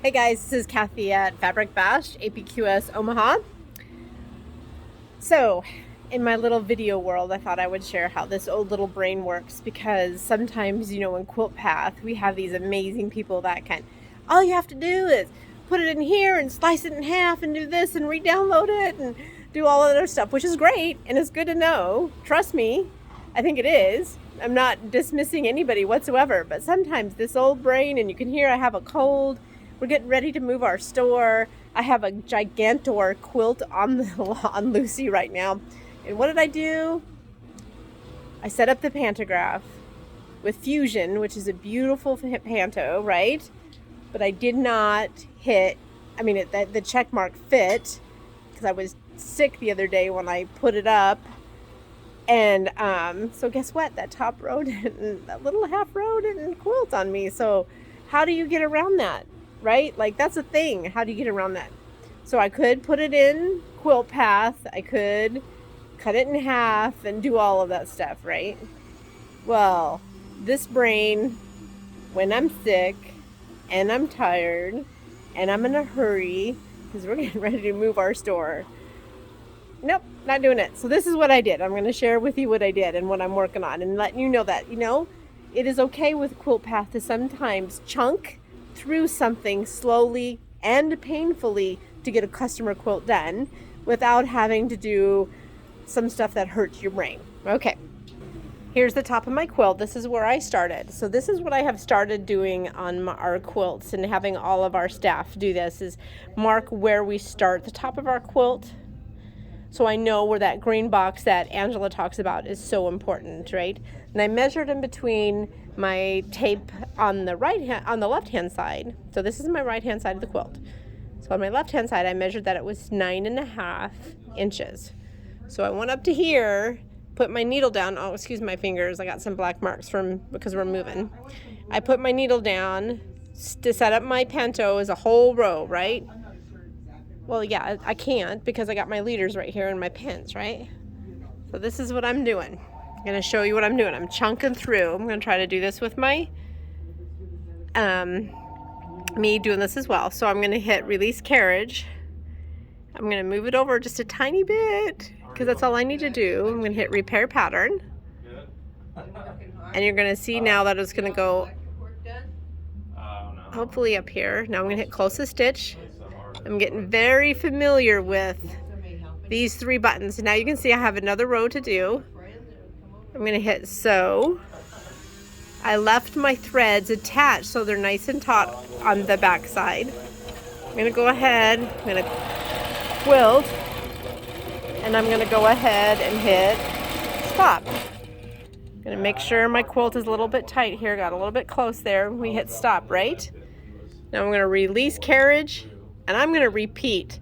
Hey guys, this is Kathy at Fabric Bash, APQS Omaha. So, in my little video world, I thought I would share how this old little brain works because sometimes, in Quilt Path, we have these amazing people that can, all you have to do is put it in here and slice it in half and do this and re-download it and do all of other stuff, which is great and it's good to know. Trust me, I think it is. I'm not dismissing anybody whatsoever, but sometimes this old brain, and you can hear I have a cold. We're getting ready to move our store. I have a Gigantor quilt on Lucy right now. And what did I do? I set up the pantograph with Fusion, which is a beautiful panto, right? But I did not hit, the check mark fit because I was sick the other day when I put it up. And so guess what? That top row didn't, that little half row didn't quilt on me. So how do you get around that? Right? Like, that's a thing. How do you get around that? So I could put it in Quilt Path. I could cut it in half and do all of that stuff, right? Well, this brain, when I'm sick and I'm tired and I'm in a hurry because we're getting ready to move our store, nope, not doing it. So this is what I did. I'm going to share with you what I did and what I'm working on and letting you know that, it is okay with Quilt Path to sometimes chunk through something slowly and painfully to get a customer quilt done without having to do some stuff that hurts your brain. Okay, here's the top of my quilt. This is where I started. So this is what I have started doing on our quilts, and having all of our staff do this is mark where we start the top of our quilt. So I know where that green box that Angela talks about is so important, right? And I measured in between my tape on the left hand side. So this is my right hand side of the quilt. So on my left hand side, I measured that it was 9.5 inches. So I went up to here, put my needle down. Oh, excuse my fingers. I got some black marks because we're moving. I put my needle down to set up my panto as a whole row, right? Well, yeah, I can't because I got my leaders right here and my pins, right? So this is what I'm doing. I'm going to show you what I'm doing. I'm chunking through. I'm going to try to do this with my, me doing this as well. So I'm going to hit release carriage. I'm going to move it over just a tiny bit because that's all I need to do. I'm going to hit repair pattern. And you're going to see now that it's going to go hopefully up here. Now I'm going to hit closest stitch. I'm getting very familiar with these 3 buttons. Now you can see I have another row to do. I'm going to hit sew. I left my threads attached so they're nice and taut on the back side. I'm going to go ahead, I'm going to quilt, and I'm going to go ahead and hit stop. I'm going to make sure my quilt is a little bit tight here. Got a little bit close there. We hit stop, right? Now I'm going to release carriage. And I'm going to repeat.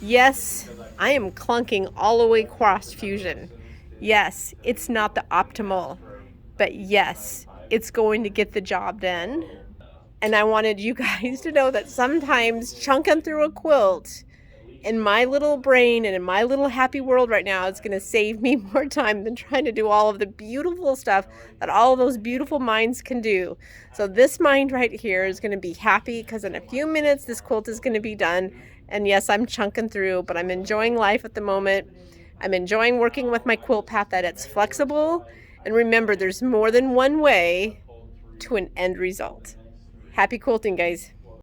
Yes, I am clunking all the way across Fusion. Yes, it's not the optimal, but yes, it's going to get the job done. And I wanted you guys to know that sometimes chunking through a quilt in my little brain and in my little happy world right now is going to save me more time than trying to do all of the beautiful stuff that all of those beautiful minds can do. So this mind right here is going to be happy because in a few minutes this quilt is going to be done. And yes, I'm chunking through, but I'm enjoying life at the moment. I'm enjoying working with my Quilt Path, that it's flexible. And remember, there's more than one way to an end result. Happy quilting, guys.